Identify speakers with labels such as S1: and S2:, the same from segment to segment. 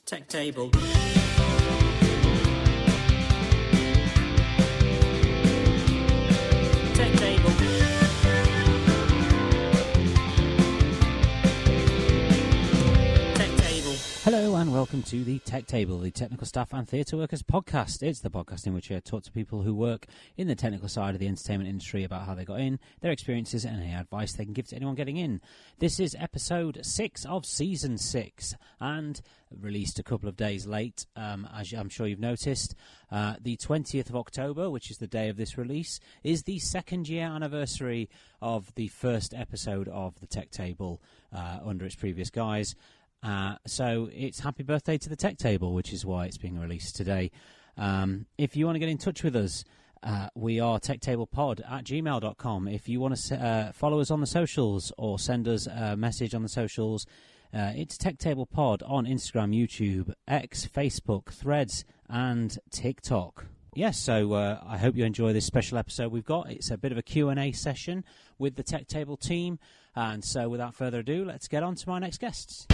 S1: Tech Table. Tech Table. Tech Table.
S2: Hello and welcome to the Tech Table, the Technical Staff and Theatre Workers podcast. It's the podcast in which I talk to people who work in the technical side of the entertainment industry about how they got in, their experiences and any advice they can give to anyone getting in. This is episode 6 of season 6 and released a couple of days late, as I'm sure you've noticed. The 20th of October, which is the day of this release, is the second year anniversary of the first episode of the Tech Table under its previous guise. So it's happy birthday to the Tech Table, which is why it's being released today. If you want to get in touch with us, we are techtablepod@gmail.com. If you want to follow us on the socials or send us a message on the socials, it's techtablepod on Instagram, YouTube, X, Facebook, Threads and TikTok. Yes, so I hope you enjoy this special episode we've got. It's a bit of a Q&A session with the Tech Table team. And so without further ado, let's get on to my next guests.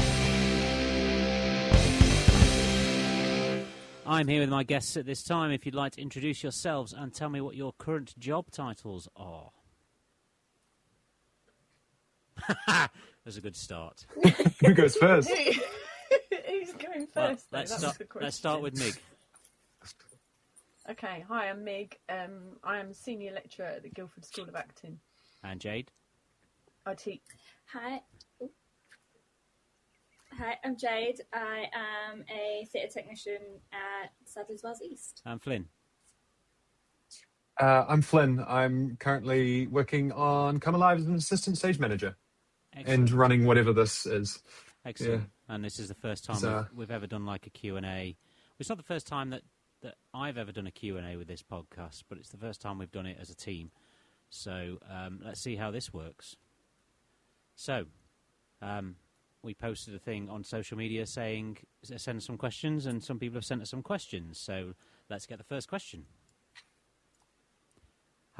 S2: I'm here with my guests at this time. If you'd like to introduce yourselves and tell me what your current job titles are. That's a good start.
S3: Who goes first?
S4: Who's going first?
S2: Well, let's start with Mig.
S4: Okay, hi, I'm Mig. I am a senior lecturer at the Guildford School of Acting.
S2: And Jade.
S4: I teach.
S5: Hi. Hi, I'm Jade. I am a theatre technician at Sadler's Wells East.
S2: And Flynn.
S3: I'm Flynn. I'm currently working on Come Alive as an assistant stage manager.
S2: Excellent.
S3: And running whatever this is.
S2: Excellent. Yeah. And this is the first time we've ever done like a Q&A. It's not the first time that I've ever done a Q&A with this podcast, but it's the first time we've done it as a team. So let's see how this works. So, we posted a thing on social media saying send us some questions, and some people have sent us some questions. So let's get the first question.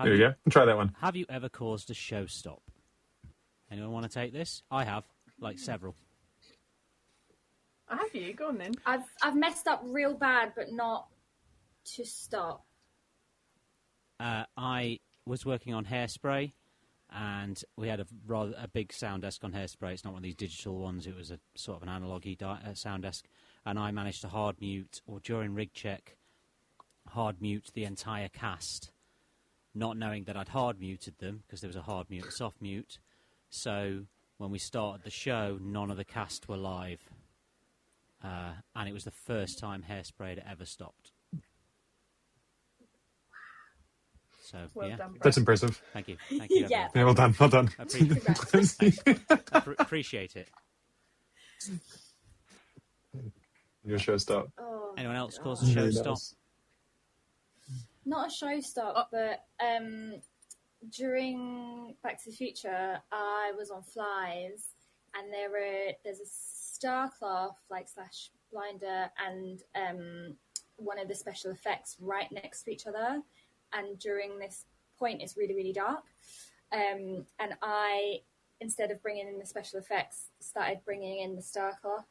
S3: There you go. Try that one.
S2: Have you ever caused a show stop? Anyone want to take this? I have, like several.
S4: Have you? Go on then.
S5: I've messed up real bad, but not to stop.
S2: I was working on Hairspray. And we had a big sound desk on Hairspray. It's not one of these digital ones. It was a sort of an analogy sound desk. And I managed to hard mute, or during rig check, hard mute the entire cast, not knowing that I'd hard muted them, because there was a hard mute, a soft mute. So when we started the show, none of the cast were live. And it was the first time Hairspray had ever stopped. So,
S4: well
S2: yeah.
S4: done, Bram.
S3: That's impressive.
S2: Thank you. Thank you.
S5: Yeah.
S3: Yeah, well done. Well done.
S2: Appreciate it.
S3: Your show stop.
S5: Oh,
S2: Anyone else cause a show stop?
S5: not a show stop, but during Back to the Future, I was on flies, and there's a star cloth slash blinder and one of the special effects right next to each other. And during this point, it's really, really dark. And I, instead of bringing in the special effects, started bringing in the star cloth.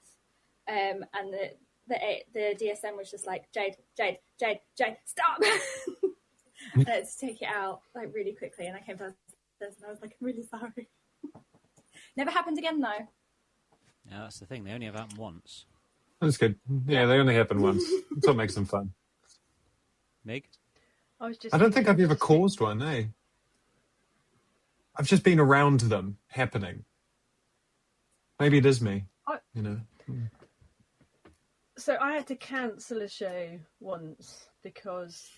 S5: And the DSM was just like, Jade, stop! And I had to take it out really quickly. And I came downstairs and I was like, I'm really sorry. Never happened again, though.
S2: Yeah, that's the thing. They only have happened once.
S3: That's good. Yeah, they only happen once. That's what makes them fun.
S2: Mig?
S3: I don't think I've ever caused one, eh? I've just been around them happening. Maybe it is me, you know.
S4: So I had to cancel a show once because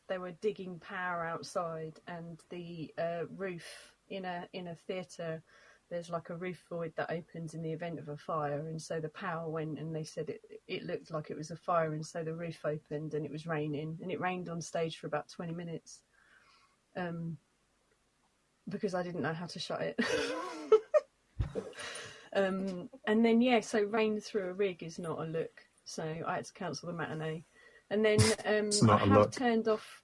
S4: they were digging power outside, and the roof in a theatre, there's like a roof void that opens in the event of a fire, and so the power went, and they said it looked like it was a fire, and so the roof opened, and it was raining, and it rained on stage for about 20 minutes because I didn't know how to shut it. And then so rain through a rig is not a look, so I had to cancel the matinee. And then I have turned off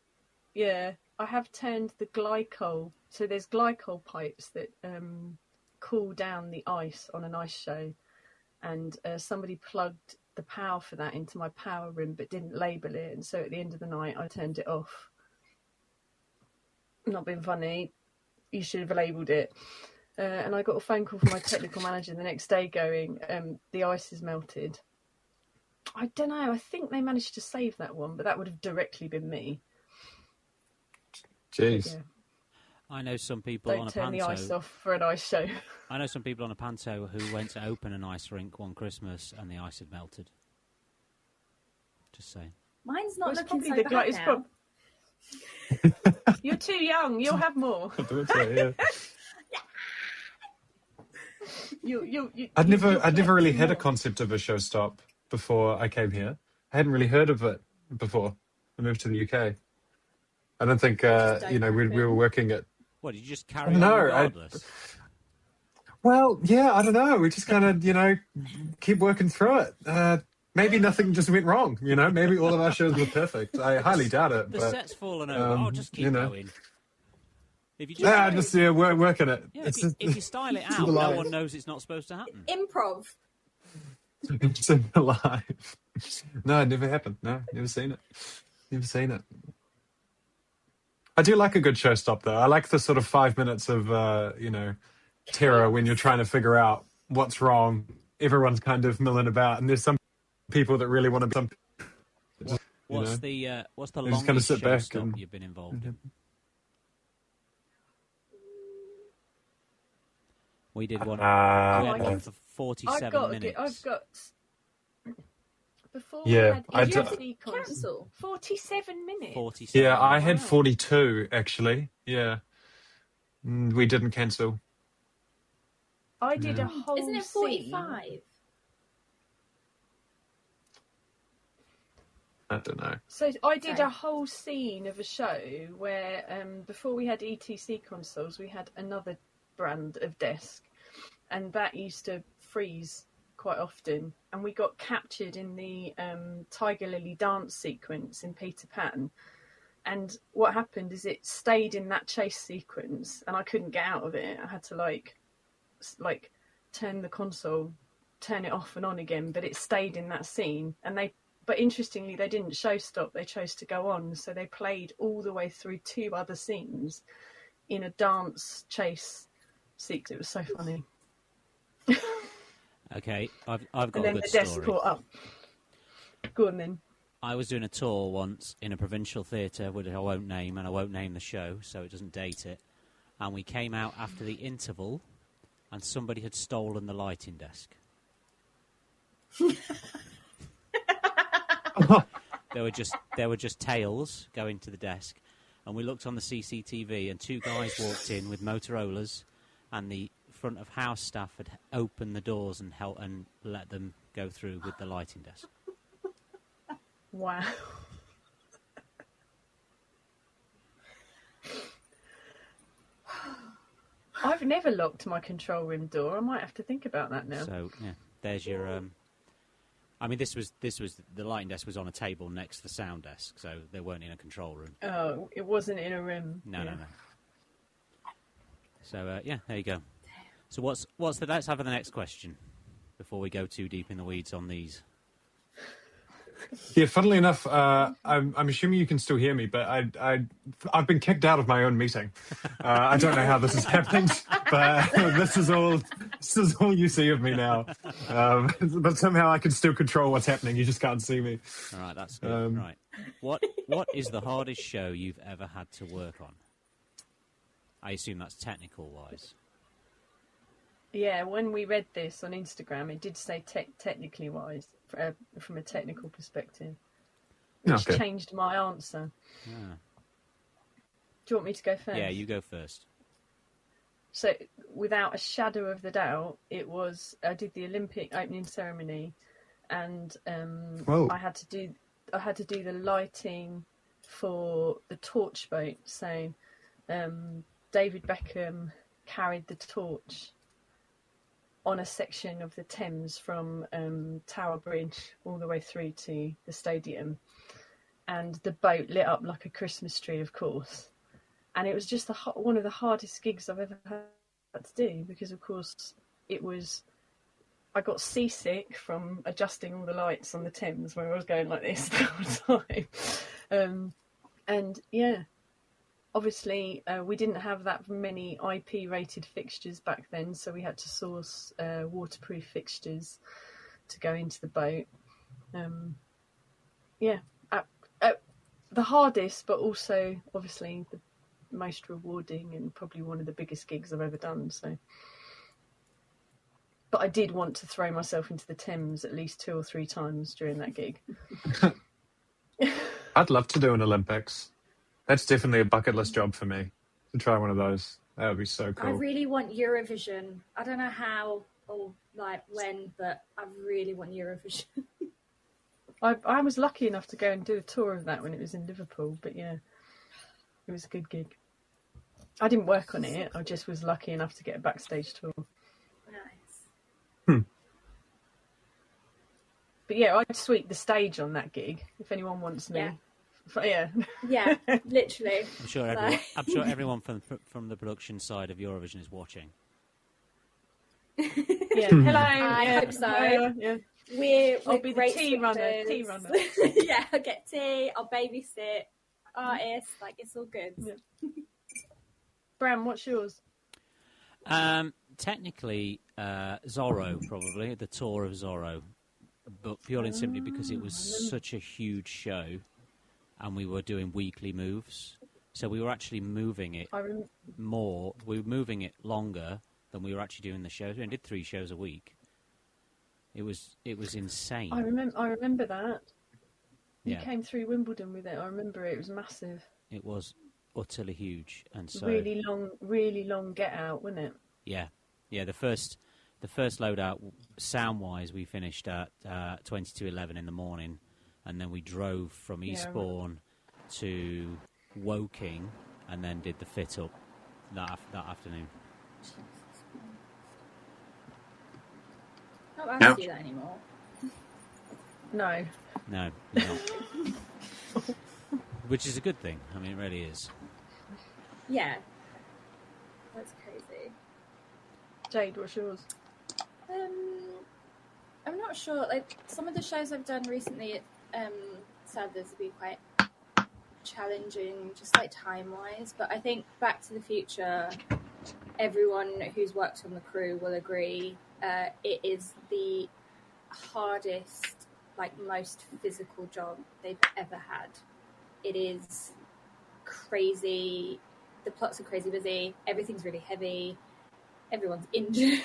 S4: I have turned the glycol, so there's glycol pipes that cool down the ice on an ice show, and somebody plugged the power for that into my power room, but didn't label it. And so at the end of the night, I turned it off. Not being funny, you should have labelled it. And I got a phone call from my technical manager the next day going, the ice is melted. I don't know, I think they managed to save that one, but that would have directly been me.
S3: Jeez.
S4: Yeah.
S2: I know some people on a
S4: Don't turn the ice
S2: panto.
S4: off for an ice show.
S2: I know some people on a panto who went to open an ice rink one Christmas and the ice had melted. Just saying.
S5: Mine's not
S4: It's
S5: looking
S4: probably
S5: so
S4: the
S5: bad
S4: it's
S5: now.
S4: You're too young, you'll have more.
S3: Yeah. I'd
S4: You'll
S3: never
S4: collect
S3: really had a
S4: more.
S3: concept of a show stop before I came here. I hadn't really heard of it before I moved to the UK. I don't think
S4: Just
S3: we were working at.
S2: What, did you just carry on
S3: No,
S2: regardless?
S3: Well, yeah, I don't know. We just kind of keep working through it. Maybe nothing just went wrong. Maybe all of our shows were perfect. I highly doubt it.
S2: The
S3: but,
S2: set's fallen over. I'll just keep going. If you just,
S3: we're working it.
S2: yeah, if you style it out,
S3: the
S2: no
S3: life.
S2: one knows it's not supposed to happen.
S5: Improv.
S3: It's in the life. No, it never happened. No, never seen it. Never seen it. I do like a good show stop, though. I like the sort of 5 minutes of, terror when you're trying to figure out what's wrong. Everyone's kind of milling about, and there's some people that really want to.
S2: What's the
S3: They just
S2: longest
S3: kinda sit
S2: show
S3: back
S2: stop
S3: and-
S2: you've been involved in? We did one. We had one for 47 minutes.
S4: I've got. Before
S3: Yeah,
S4: we had
S3: I
S4: EGC
S5: Cancel.
S4: 47 minutes.
S2: 47.
S3: Yeah, I had
S4: Wow.
S3: 42 actually. Yeah, we didn't cancel.
S4: I did
S3: Yeah.
S4: a whole
S5: Isn't it
S4: scene.
S5: 45?
S3: I don't know.
S4: So I did
S5: Sorry.
S4: a whole scene of a show where before we had ETC consoles, we had another brand of desk, and that used to freeze quite often. And we got captured in the Tiger Lily dance sequence in Peter Pan. And what happened is it stayed in that chase sequence, and I couldn't get out of it. I had to like turn the console, turn it off and on again, but it stayed in that scene. But interestingly, they didn't show stop. They chose to go on, so they played all the way through 2 other scenes in a dance chase sequence. It was so funny.
S2: Okay, I've got
S4: And
S2: a
S4: then
S2: good
S4: the desk
S2: story.
S4: caught up. Go on then.
S2: I was doing a tour once in a provincial theatre, which I won't name, and I won't name the show, so it doesn't date it. And we came out after the interval, and somebody had stolen the lighting desk. There were just tails going to the desk, and we looked on the CCTV, and 2 guys walked in with Motorola's, and the front of house staff had opened the doors and let them go through with the lighting desk.
S4: Wow. I've never locked my control room door. I might have to think about that now.
S2: So yeah, there's your. I mean, this was the lighting desk was on a table next to the sound desk, so they weren't in a control room.
S4: Oh, it wasn't in a room.
S2: No,
S4: Yeah.
S2: no. So yeah, there you go. So what's the? Let's have the next question before we go too deep in the weeds on these.
S3: Yeah, funnily enough, I'm assuming you can still hear me, but I've been kicked out of my own meeting. I don't know how this has happened, but this is all you see of me now. But somehow I can still control what's happening. You just can't see me.
S2: All right, that's good. Right, what is the hardest show you've ever had to work on? I assume that's technical wise.
S4: Yeah, when we read this on Instagram, it did say technically wise, from a technical perspective, which
S3: Okay.
S4: changed my answer.
S2: Ah.
S4: Do you want me to go first?
S2: Yeah, you go first.
S4: So, without a shadow of the doubt, I did the Olympic opening ceremony, and
S3: Whoa.
S4: I had to do the lighting for the torch boat. So, David Beckham carried the torch on a section of the Thames from Tower Bridge all the way through to the stadium, and the boat lit up like a Christmas tree, of course. And it was just one of the hardest gigs I've ever had to do, because of course it was I got seasick from adjusting all the lights on the Thames where I was going like this the whole time. And yeah, obviously we didn't have that many IP rated fixtures back then, so we had to source waterproof fixtures to go into the boat. The hardest, but also obviously the most rewarding and probably one of the biggest gigs I've ever done. So, but I did want to throw myself into the Thames at least 2 or 3 times during that gig.
S3: I'd love to do an Olympics. That's definitely a bucket list job for me, to try one of those. That would be so cool.
S5: I really want Eurovision. I don't know how or like when, but I really want Eurovision.
S4: I was lucky enough to go and do a tour of that when it was in Liverpool, but yeah, it was a good gig. I didn't work on it, I just was lucky enough to get a backstage tour.
S5: Nice.
S4: But yeah, I'd sweep the stage on that gig if anyone wants me.
S5: Yeah. Yeah, literally.
S2: I'm sure everyone from the production side of Eurovision is watching.
S4: Yeah. Hello.
S5: I hope so.
S4: Yeah.
S5: I'll
S4: be the tea runner.
S5: Yeah, I'll get tea. I'll babysit artists. Like, it's all good.
S4: Yeah. Bram, what's yours?
S2: Technically, Zorro, probably the tour of Zorro, but purely and simply because it was such a huge show, and we were doing weekly moves, so we were actually moving it more. We were moving it longer than we were actually doing the shows. We did 3 shows a week. It was insane.
S4: I remember that. You
S2: Yeah.
S4: came through Wimbledon with it. I remember it was massive.
S2: It was utterly huge, and so
S4: really long get out, wasn't it?
S2: yeah. The first loadout, sound wise, we finished at 22:11 in the morning, and then we drove from Eastbourne to Woking, and then did the fit up that afternoon.
S5: Not allowed to do that anymore.
S4: No,
S2: you're not. Which is a good thing. I mean, it really is.
S5: Yeah. That's crazy.
S4: Jade, what's yours?
S5: I'm not sure. Like, some of the shows I've done recently, sad this will be quite challenging, just like time-wise. But I think Back to the Future, everyone who's worked on the crew will agree, it is the hardest, like, most physical job they've ever had. It is crazy. The plots are crazy busy. Everything's really heavy. Everyone's injured.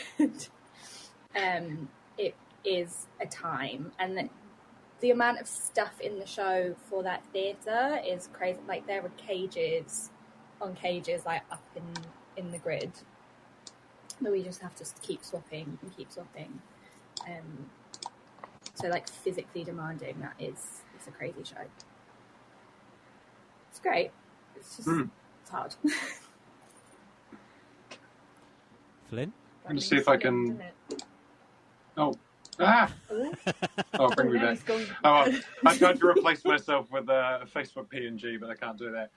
S5: It is a time, and the amount of stuff in the show for that theatre is crazy. Like, there are cages on cages, like, up in the grid that we just have to keep swapping and keep swapping. So, like, physically demanding, it's a crazy show. It's great. It's just it's hard.
S2: Flynn?
S6: I'm going to see if I can... Oh, bring me back. I tried to replace myself with a Facebook PNG, but I can't do that.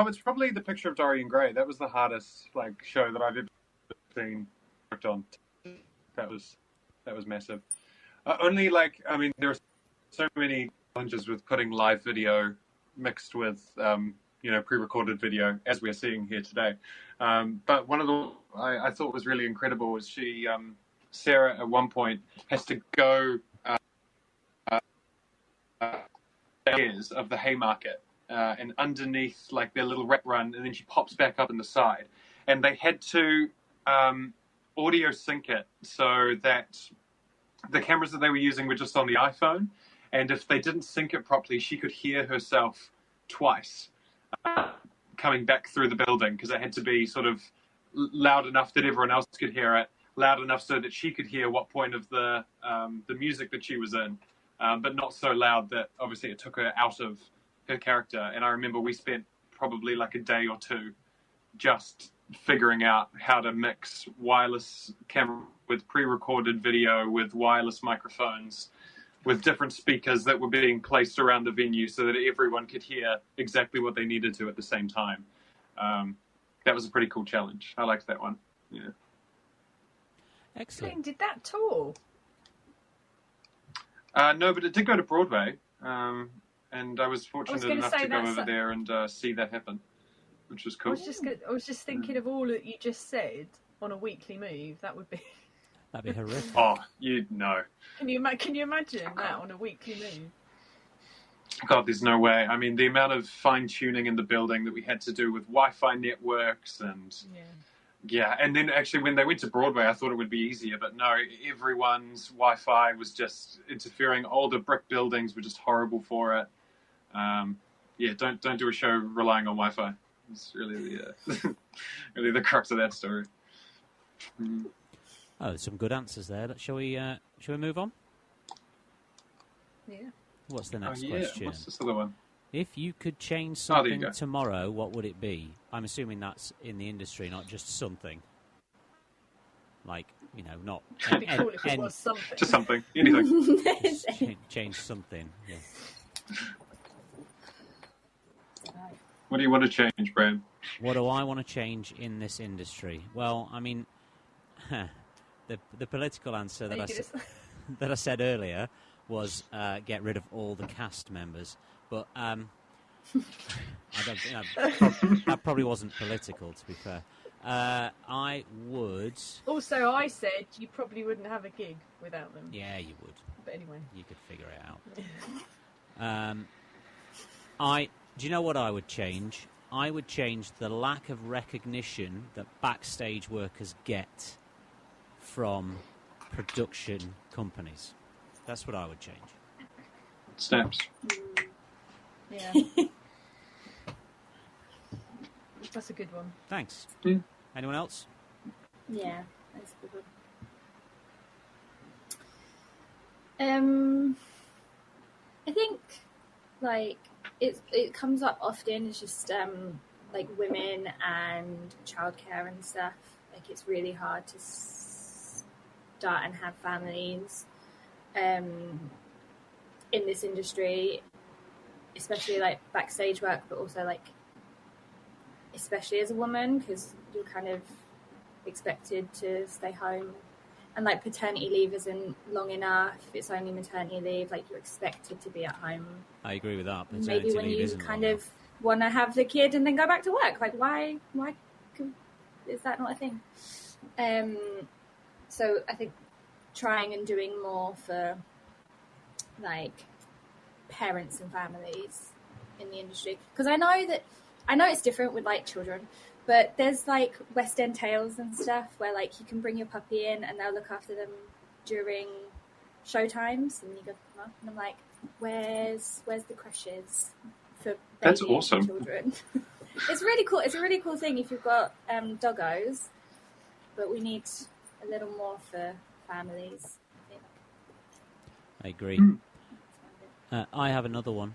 S6: It's probably the picture of Dorian Gray. That was the hardest show that I've ever seen worked on. That was massive. There are so many challenges with putting live video mixed with pre-recorded video, as we're seeing here today. But one of the I thought was really incredible was Sarah at one point has to go stairs of the Haymarket and underneath their little rep run, and then she pops back up in the side, and they had to audio sync it so that the cameras that they were using were just on the iPhone, and if they didn't sync it properly, she could hear herself twice coming back through the building, because it had to be sort of loud enough that everyone else could hear it, loud enough so that she could hear what point of the music that she was in, but not so loud that obviously it took her out of her character. And I remember we spent probably a day or two just figuring out how to mix wireless camera with pre-recorded video with wireless microphones with different speakers that were being placed around the venue so that everyone could hear exactly what they needed to at the same time. That was a pretty cool challenge. I liked that one. Yeah.
S2: Excellent.
S4: Flynn, did that tour?
S6: No, but it did go to Broadway, and I was fortunate
S4: gonna
S6: enough
S4: say
S6: to go
S4: that's
S6: over there and see that happen, which was cool.
S4: I was just thinking of all that you just said on a weekly move. That would be.
S2: That'd be horrific.
S6: Oh, you know.
S4: Can you imagine that on a weekly move?
S6: God, there's no way. I mean, the amount of fine-tuning in the building that we had to do with Wi-Fi networks and... Yeah, and then actually when they went to Broadway, I thought it would be easier, but no, everyone's Wi-Fi was just interfering. Older brick buildings were just horrible for it. Yeah, don't do a show relying on Wi-Fi. It's really the really the crux of that story. Mm.
S2: Oh, there's some good answers there. Shall we move on?
S4: Yeah.
S2: What's the next question?
S6: What's this other one?
S2: If you could change
S6: there you
S2: something
S6: go.
S2: tomorrow, what would it be? I'm assuming that's in the industry, not just something. Like, not...
S4: It'd be cool if it was something.
S6: Just something. Anything.
S2: Change something, yeah.
S6: What do you want to change, Bram?
S2: What do I want to change in this industry? Well, I mean, the political answer that I said earlier was get rid of all the cast members. But I don't think that probably wasn't political, to be fair. I would... Also,
S4: I said you probably wouldn't have a gig without them.
S2: Yeah, you would.
S4: But anyway.
S2: You could figure it out. Do you know what I would change? I would change the lack of recognition that backstage workers get from production companies. That's what I would change.
S6: Snaps.
S4: Yeah. That's a good one.
S2: Thanks.
S6: Yeah.
S2: Anyone else?
S5: Yeah, that's a good one. I think, it comes up often. It's just, women and childcare and stuff. Like, it's really hard to start and have families in this industry, especially backstage work, but also especially as a woman, because you're kind of expected to stay home, and paternity leave isn't long enough. It's only maternity leave. You're expected to be at home.
S2: I agree with that. Paternity
S5: Maybe when
S2: leave
S5: you
S2: isn't
S5: kind
S2: long
S5: of want to have the kid and then go back to work, why is that not a thing? So I think trying and doing more for parents and families in the industry, because I know it's different with like children, but there's like West End tales and stuff where like you can bring your puppy in and they'll look after them during show times, and you go and I'm like, where's the creches for
S6: That's
S5: baby
S6: awesome.
S5: children? It's really cool. It's a really cool thing if you've got doggos, but we need a little more for families, I think.
S2: I agree. I have another one.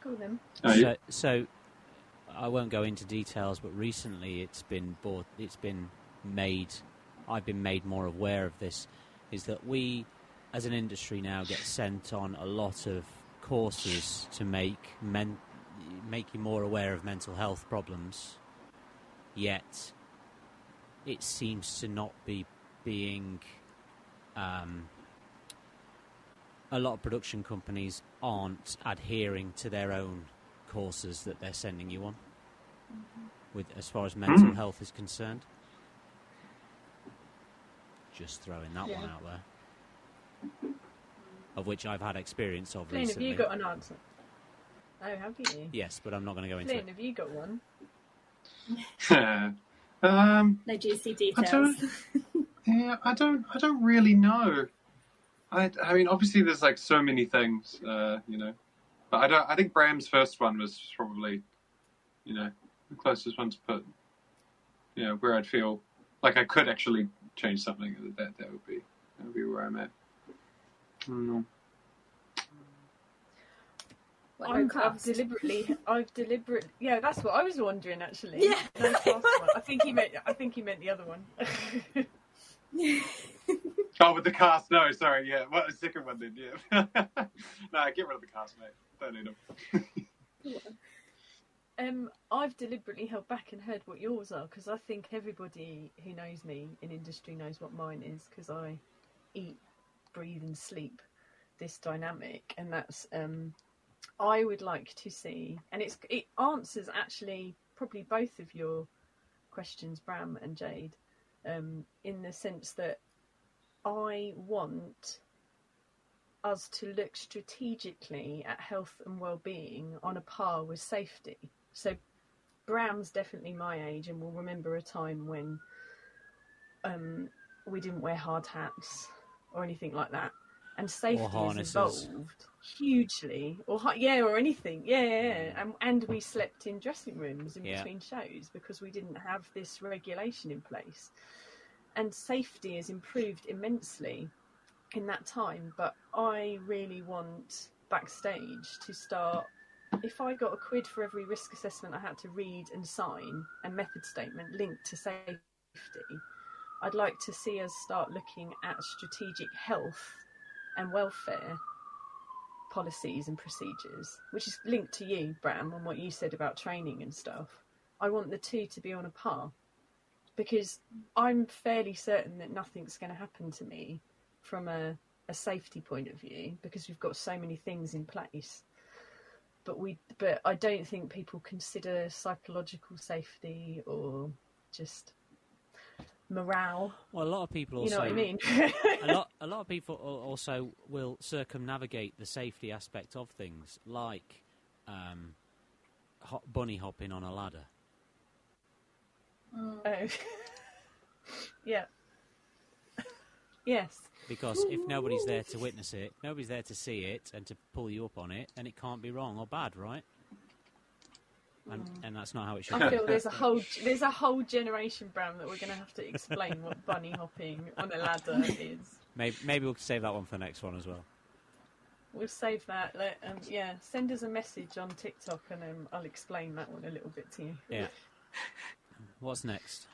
S4: Go then.
S2: So I won't go into details, but recently it's been made. I've been made more aware of this. Is that we, as an industry now, get sent on a lot of courses to make you more aware of mental health problems. Yet, it seems to not be being. A lot of production companies aren't adhering to their own courses that they're sending you on, with as far as mental health is concerned. Just throwing that one out there, of which I've had experience of
S4: Flynn,
S2: recently.
S4: have you got an answer? Oh, have you?
S2: Yes, but I'm not going to go into
S4: Flynn,
S2: it.
S4: have you got one?
S5: No juicy
S6: I
S5: details.
S6: don't really know. I mean, obviously, there's like so many things, but I think Bram's first one was probably, the closest one to put, where I'd feel like I could actually change something. That would be where I'm at. I don't know.
S4: I've deliberately. Yeah, that's what I was wondering actually.
S5: Yeah.
S4: No, class one. I think he meant the other one.
S6: Oh, with the cast? No, sorry. Yeah, what the second one then? Yeah. No, get rid of the cast, mate. Don't need them.
S4: I've deliberately held back and heard what yours are, because I think everybody who knows me in industry knows what mine is, because I eat, breathe and sleep this dynamic, and that's I would like to see, and it answers actually probably both of your questions, Bram and Jade, in the sense that I want us to look strategically at health and well-being on a par with safety. So Bram's definitely my age and will remember a time when we didn't wear hard hats or anything like that, and safety has evolved hugely, or anything, and we slept in dressing rooms in between shows because we didn't have this regulation in place, and safety has improved immensely in that time. But I really want backstage to start, if I got a quid for every risk assessment I had to read and sign and method statement linked to safety, I'd like to see us start looking at strategic health and welfare policies and procedures, which is linked to you, Bram, and what you said about training and stuff. I want the two to be on a par, because I'm fairly certain that nothing's going to happen to me from a safety point of view, because we've got so many things in place. But I don't think people consider psychological safety or just morale.
S2: Well, a lot of people also,
S4: you know what I mean.
S2: a lot of people also will circumnavigate the safety aspect of things, like bunny hopping on a ladder.
S4: Oh. Yeah. Yes.
S2: Because if nobody's there to witness it, nobody's there to see it and to pull you up on it, then it can't be wrong or bad, right? And that's not how it should be.
S4: I feel there's a whole generation, Bram, that we're going to have to explain what bunny hopping on a ladder is.
S2: Maybe we'll save that one for the next one as well.
S4: We'll save that. Send us a message on TikTok and I'll explain that one a little bit to you.
S2: Yeah. What's next?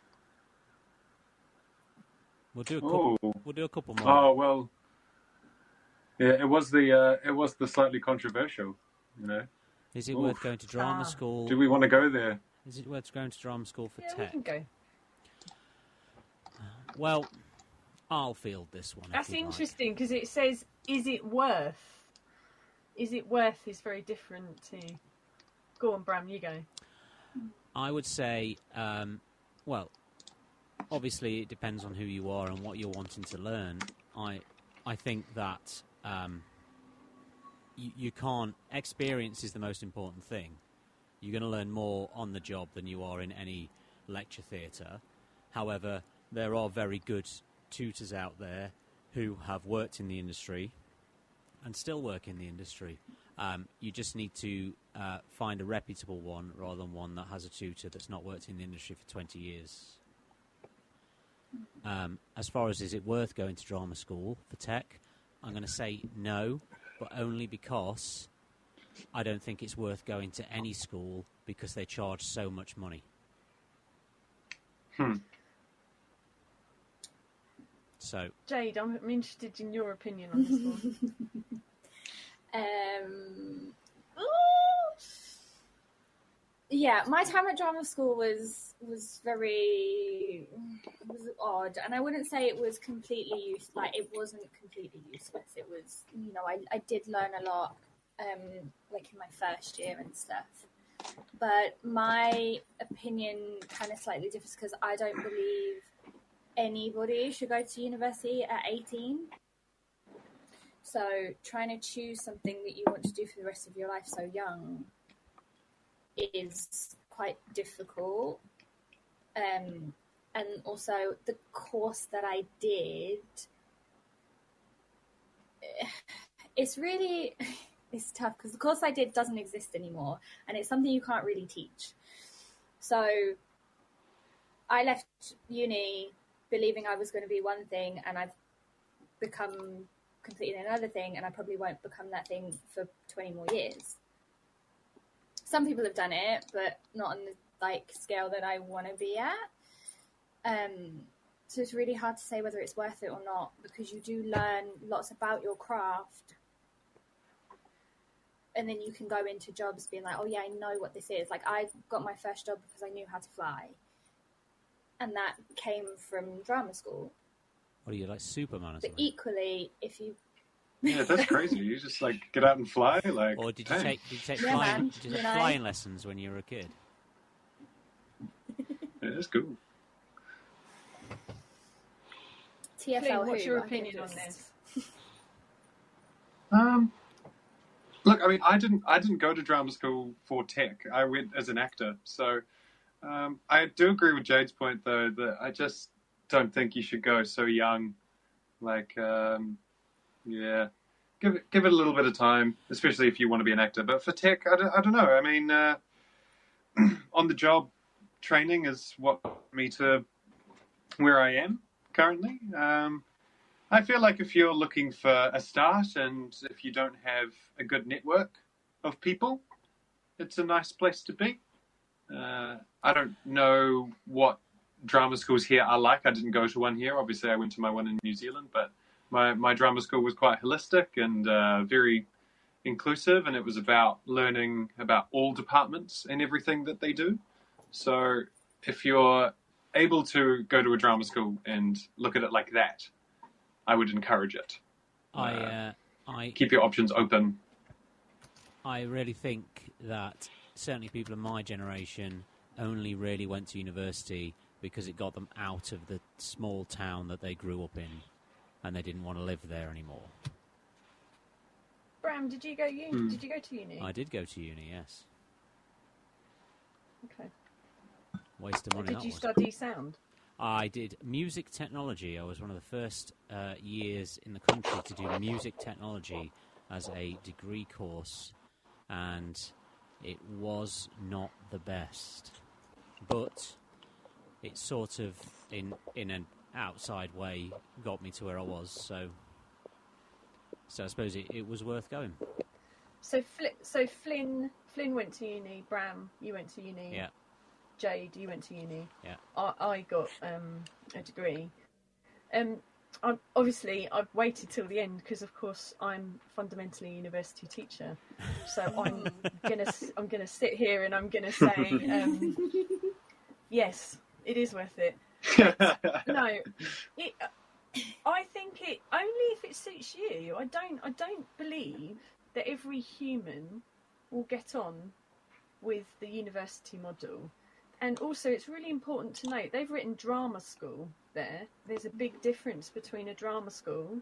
S2: We'll do a couple more.
S6: Oh well, yeah. It was the slightly controversial, you know.
S2: Is it worth going to drama school?
S6: Do we want to go there?
S2: Is it worth going to drama school for
S4: Yeah,
S2: tech?
S4: we can go.
S2: Well, I'll field this one.
S4: That's interesting because it says, "Is it worth?" Is it worth is very different to. Go on, Bram. You go.
S2: I would say, well, obviously it depends on who you are and what you're wanting to learn. I think that you can't. Experience is the most important thing. You're going to learn more on the job than you are in any lecture theatre. However, there are very good tutors out there who have worked in the industry and still work in the industry. You just need to find a reputable one rather than one that has a tutor that's not worked in the industry for 20 years. As far as is it worth going to drama school for tech, I'm going to say no, but only because I don't think it's worth going to any school because they charge so much money. So,
S4: Jade, I'm interested in your opinion on this one.
S5: Yeah, my time at drama school was odd, and I wouldn't say it was completely useless. Like, it wasn't completely useless. It was, you know, I did learn a lot, like in my first year and stuff. But my opinion kind of slightly differs because I don't believe anybody should go to university at 18. So trying to choose something that you want to do for the rest of your life so young is quite difficult. And also the course that I did, it's tough because the course I did doesn't exist anymore and it's something you can't really teach. So I left uni believing I was going to be one thing and I've become completely another thing, and I probably won't become that thing for 20 more years. Some people have done it, but not on the scale that I want to be at. So it's really hard to say whether it's worth it or not, because you do learn lots about your craft. and then you can go into jobs being like, oh yeah, I know what this is. Like I got my first job because I knew how to fly, and that came from drama school.
S2: What are you, like Superman or
S5: But
S2: something?
S5: equally, if you
S6: Yeah, that's crazy. You just like get out and fly, like.
S2: Or did you
S6: hey.
S2: take
S5: Yeah,
S2: flying,
S5: man,
S2: did you take
S5: you know.
S2: flying lessons when you were a kid?
S6: Yeah, that's cool.
S5: TFL,
S4: Flynn, what's your
S5: I can
S4: opinion on
S5: just-
S4: this?
S6: Look, I mean, I didn't go to drama school for tech. I went as an actor. So I do agree with Jade's point, though, that I just don't think you should go so young. Like, yeah, give it a little bit of time, especially if you want to be an actor. But for tech, I don't know. I mean, on the job training is what got me to where I am currently. I feel like if you're looking for a start and if you don't have a good network of people, it's a nice place to be. I don't know what drama schools here are like. I didn't go to one here. Obviously, I went to my one in New Zealand, but my drama school was quite holistic and very inclusive, and it was about learning about all departments and everything that they do. So if you're able to go to a drama school and look at it like that, I would encourage it.
S2: I
S6: Keep your options open.
S2: I really think that certainly people of my generation only really went to university because it got them out of the small town that they grew up in, and they didn't want to live there anymore.
S4: Bram, did you go uni? Did you go to uni?
S2: I did go to uni, yes.
S4: Okay.
S2: Waste of money.
S4: Did
S2: that
S4: you
S2: was.
S4: study sound?
S2: I did music technology. I was one of the first years in the country to do music technology as a degree course, and it was not the best. But it sort of, in an outside way, got me to where I was. So I suppose it was worth going.
S4: So Flynn went to uni. Bram, you went to uni.
S2: Yeah.
S4: Jade, you went to uni.
S2: Yeah.
S4: I got a degree. I've waited till the end because, of course, I'm fundamentally a university teacher. So I'm gonna sit here and I'm gonna say, yes, it is worth it. No, I think it only if it suits you. I don't believe that every human will get on with the university model. And also, it's really important to note, they've written drama school there. There's a big difference between a drama school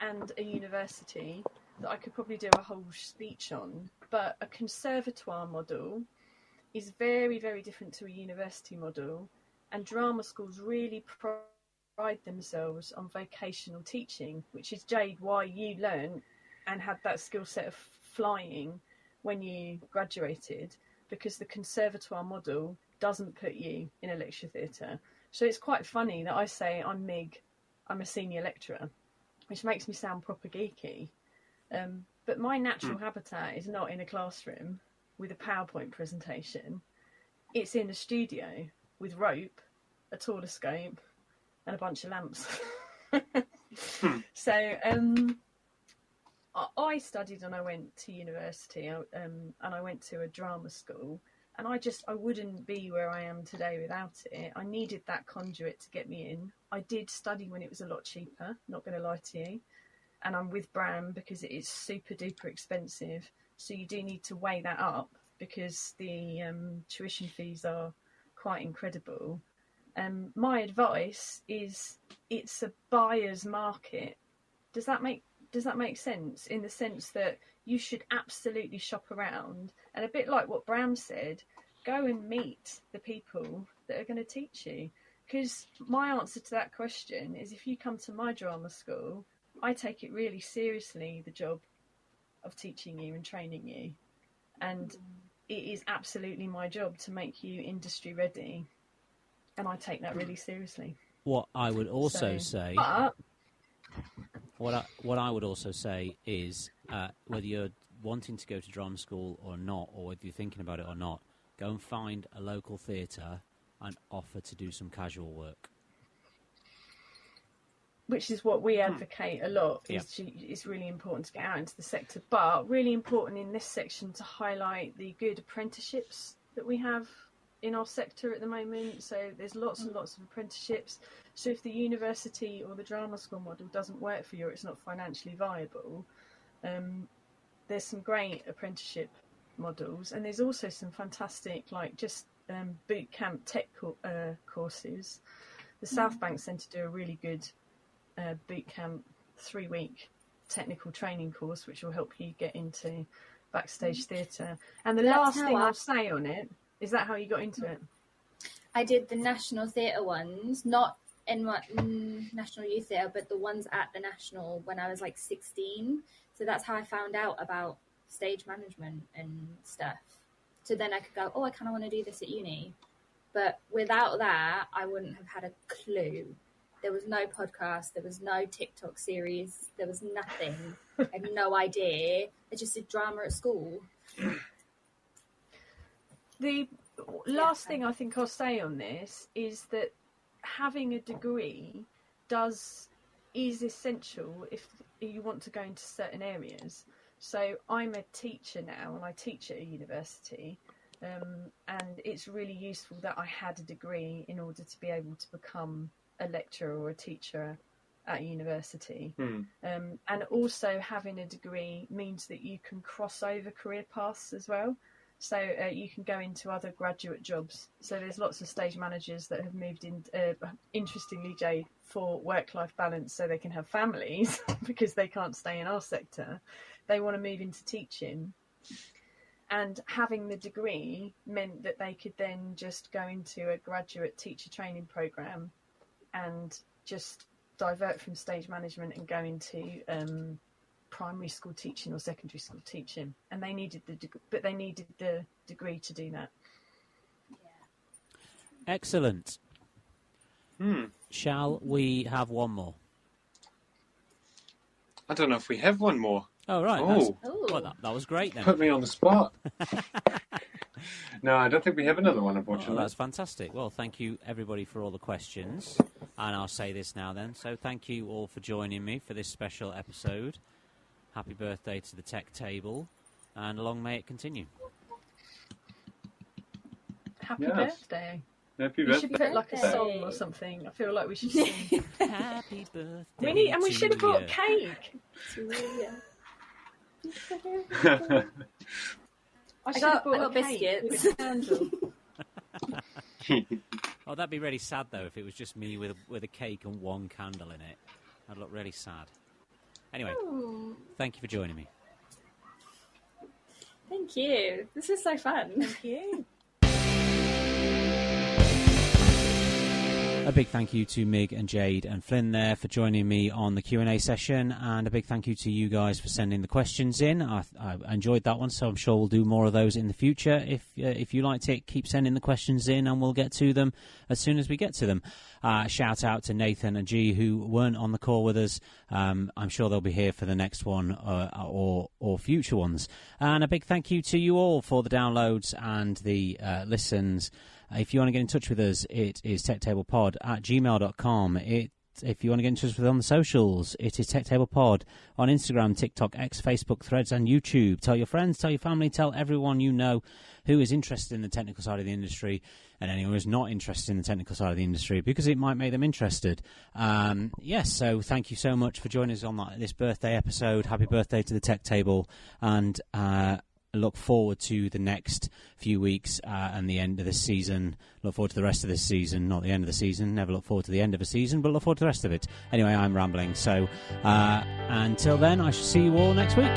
S4: and a university that I could probably do a whole speech on. But a conservatoire model is very, very different to a university model. And drama schools really pride themselves on vocational teaching, which is, Jade, why you learned and had that skill set of flying when you graduated, because the conservatoire model doesn't put you in a lecture theatre. So it's quite funny that I say I'm Mig, I'm a senior lecturer, which makes me sound proper geeky. But my natural habitat is not in a classroom with a PowerPoint presentation. It's in a studio with rope, a telescope, and a bunch of lamps. So I studied and I went to university, and I went to a drama school. And I wouldn't be where I am today without it. I needed that conduit to get me in. I did study when it was a lot cheaper, not going to lie to you. And I'm with Bram because it is super duper expensive. So you do need to weigh that up because the tuition fees are quite incredible. My advice is it's a buyer's market. Does that make sense? In the sense that you should absolutely shop around, and a bit like what Bram said, go and meet the people that are going to teach you. Because my answer to that question is, if you come to my drama school, I take it really seriously, the job of teaching you and training you. And it is absolutely my job to make you industry ready. And I take that really seriously.
S2: What I would also say...
S4: But...
S2: What I would also say is, whether you're wanting to go to drama school or not, or whether you're thinking about it or not, go and find a local theatre and offer to do some casual work.
S4: which is what we advocate a lot. It's really important to get out into the sector, but really important in this section to highlight the good apprenticeships that we have in our sector at the moment. So there's lots and lots of apprenticeships. So if the university or the drama school model doesn't work for you, or it's not financially viable, there's some great apprenticeship models, and there's also some fantastic boot camp tech courses. The South Bank Centre do a really good boot camp 3-week technical training course, which will help you get into backstage theatre. And the last thing I'll say on it is, that how you got into it?
S5: I did the National Theatre ones, not in National Youth Theatre, but the ones at the National when I was like 16. So that's how I found out about stage management and stuff. So then I could go, I kind of want to do this at uni. But without that, I wouldn't have had a clue. There was no podcast, there was no TikTok series, there was nothing. I had no idea. I just did drama at school.
S4: The last thing I think I'll say on this is that having a degree is essential if you want to go into certain areas. So I'm a teacher now, and I teach at a university, and it's really useful that I had a degree in order to be able to become a lecturer or a teacher at university. And also having a degree means that you can cross over career paths as well. So you can go into other graduate jobs. So there's lots of stage managers that have moved in, interestingly, Jade, for work-life balance, so they can have families because they can't stay in our sector. They want to move into teaching. And having the degree meant that they could then just go into a graduate teacher training programme and just divert from stage management and go into primary school teaching or secondary school teaching. And they needed the degree to do that.
S2: Excellent. Shall we have one more?
S6: I don't know if we have one more.
S2: Oh, right. Well, that was great then.
S6: Put me on the spot. No, I don't think we have another one, unfortunately.
S2: Oh, that's fantastic. Well, thank you, everybody, for all the questions. And I'll say this now then. So thank you all for joining me for this special episode. Happy birthday to the Tech Table, and long may it continue.
S4: Happy birthday.
S6: Happy
S4: You
S6: birthday.
S4: should put like a song or something. I feel like we should sing.
S2: Happy birthday.
S4: We should have brought cake. I
S5: got biscuits.
S4: With a candle.
S2: Oh, that'd be really sad though if it was just me with a cake and one candle in it. That'd look really sad. Anyway, thank you for joining me.
S5: Thank you. This is so fun.
S4: Thank you.
S2: A big thank you to Mig and Jade and Flynn there for joining me on the Q&A session, and a big thank you to you guys for sending the questions in. I enjoyed that one, so I'm sure we'll do more of those in the future. If you liked it, keep sending the questions in and we'll get to them as soon as we get to them. Shout out to Nathan and G who weren't on the call with us. I'm sure they'll be here for the next one or future ones. And a big thank you to you all for the downloads and the listens. If you want to get in touch with us, it is techtablepod@gmail.com. If you want to get in touch with us on the socials, it is techtablepod on Instagram, TikTok, X, Facebook, Threads, and YouTube. Tell your friends, tell your family, tell everyone you know who is interested in the technical side of the industry, and anyone who's not interested in the technical side of the industry, because it might make them interested. Yes, so thank you so much for joining us on this birthday episode. Happy birthday to the Tech Table, and look forward to the next few weeks and the end of this season. Look forward to the rest of this season, not the end of the season. Never look forward to the end of a season, but look forward to the rest of it. Anyway, I'm rambling. So until then, I shall see you all next week.